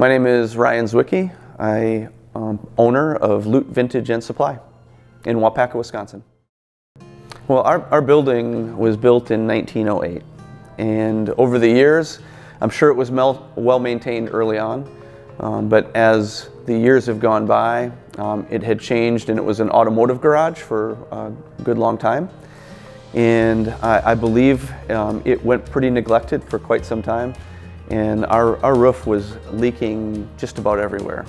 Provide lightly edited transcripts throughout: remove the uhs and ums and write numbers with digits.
My name is Ryan Zwicky. I am owner of Loot Vintage and Supply in Waupaca, Wisconsin. Well, our building was built in 1908, and over the years, I'm sure it was well maintained early on, but as the years have gone by, it had changed, and it was an automotive garage for a good long time. And I believe it went pretty neglected for quite some time. And our roof was leaking just about everywhere.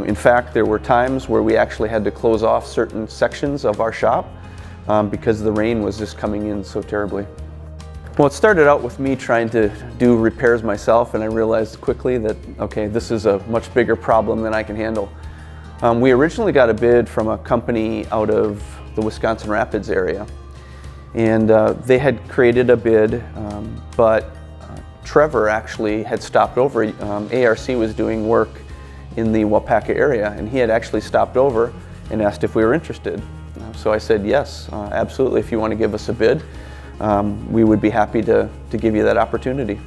In fact, there were times where we actually had to close off certain sections of our shop because the rain was just coming in so terribly. Well, it started out with me trying to do repairs myself, and I realized quickly that, okay, this is a much bigger problem than I can handle. We originally got a bid from a company out of the Wisconsin Rapids area, and they had created a bid, but Trevor actually had stopped over. ARC was doing work in the Waupaca area, and he had actually stopped over and asked if we were interested. So I said, yes, absolutely. If you want to give us a bid, we would be happy to give you that opportunity.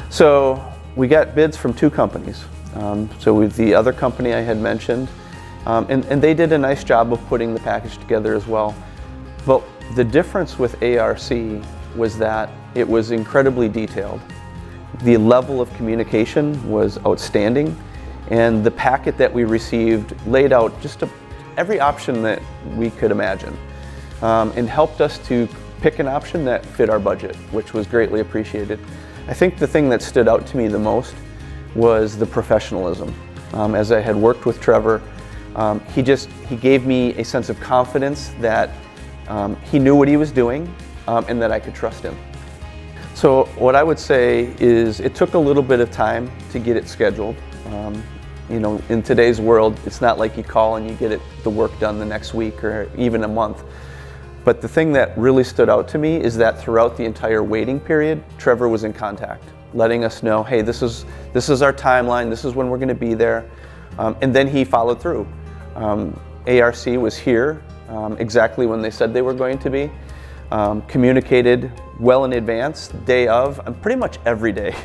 So we got bids from two companies. So with the other company I had mentioned, and they did a nice job of putting the package together as well. But the difference with ARC was that it was incredibly detailed. The level of communication was outstanding, and the packet that we received laid out just every option that we could imagine, and helped us to pick an option that fit our budget, which was greatly appreciated. I think the thing that stood out to me the most was the professionalism. As I had worked with Trevor, he gave me a sense of confidence that he knew what he was doing, and that I could trust him. So what I would say is it took a little bit of time to get it scheduled. You know, in today's world, it's not like you call and you get the work done the next week or even a month. But the thing that really stood out to me is that throughout the entire waiting period, Trevor was in contact, letting us know, hey, this is our timeline, this is when we're going to be there. And then he followed through. ARC was here exactly when they said they were going to be. Communicated well in advance, day of, and pretty much every day.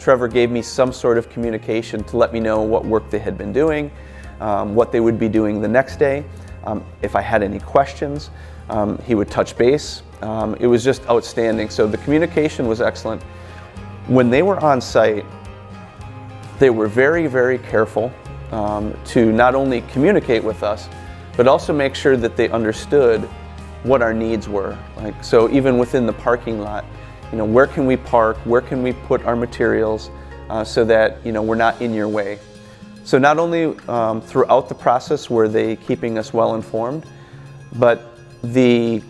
Trevor gave me some sort of communication to let me know what work they had been doing, what they would be doing the next day. If I had any questions, he would touch base. It was just outstanding. So the communication was excellent. When they were on site, they were very, very careful to not only communicate with us, but also make sure that they understood what our needs were. Like, so even within the parking lot, you know, where can we park, where can we put our materials so that, you know, we're not in your way. So not only throughout the process were they keeping us well informed, but the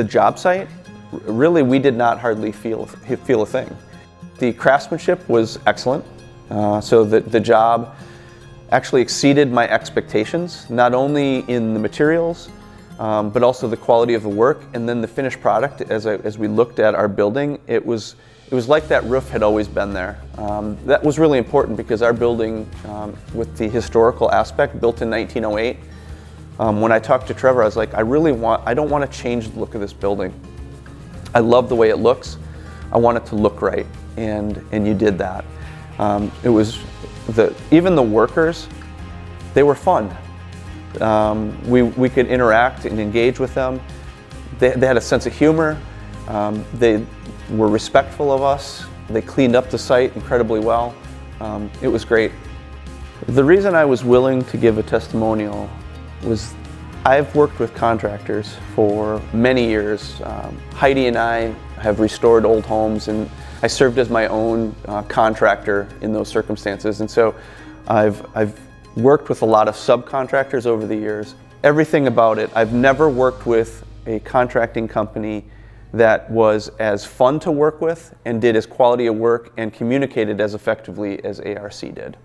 job site, really we did not hardly feel a thing. The craftsmanship was excellent, so the job actually exceeded my expectations, not only in the materials, but also the quality of the work, and then the finished product. As we looked at our building, it was like that roof had always been there. That was really important because our building, with the historical aspect, built in 1908. When I talked to Trevor, I was like, I don't want to change the look of this building. I love the way it looks. I want it to look right, and you did that. It was even the workers, they were fun. We could interact and engage with them. They had a sense of humor. They were respectful of us. They cleaned up the site incredibly well. It was great. The reason I was willing to give a testimonial was I've worked with contractors for many years. Heidi and I have restored old homes, and I served as my own contractor in those circumstances. And so I've worked with a lot of subcontractors over the years. Everything about it, I've never worked with a contracting company that was as fun to work with and did as quality of work and communicated as effectively as ARC did.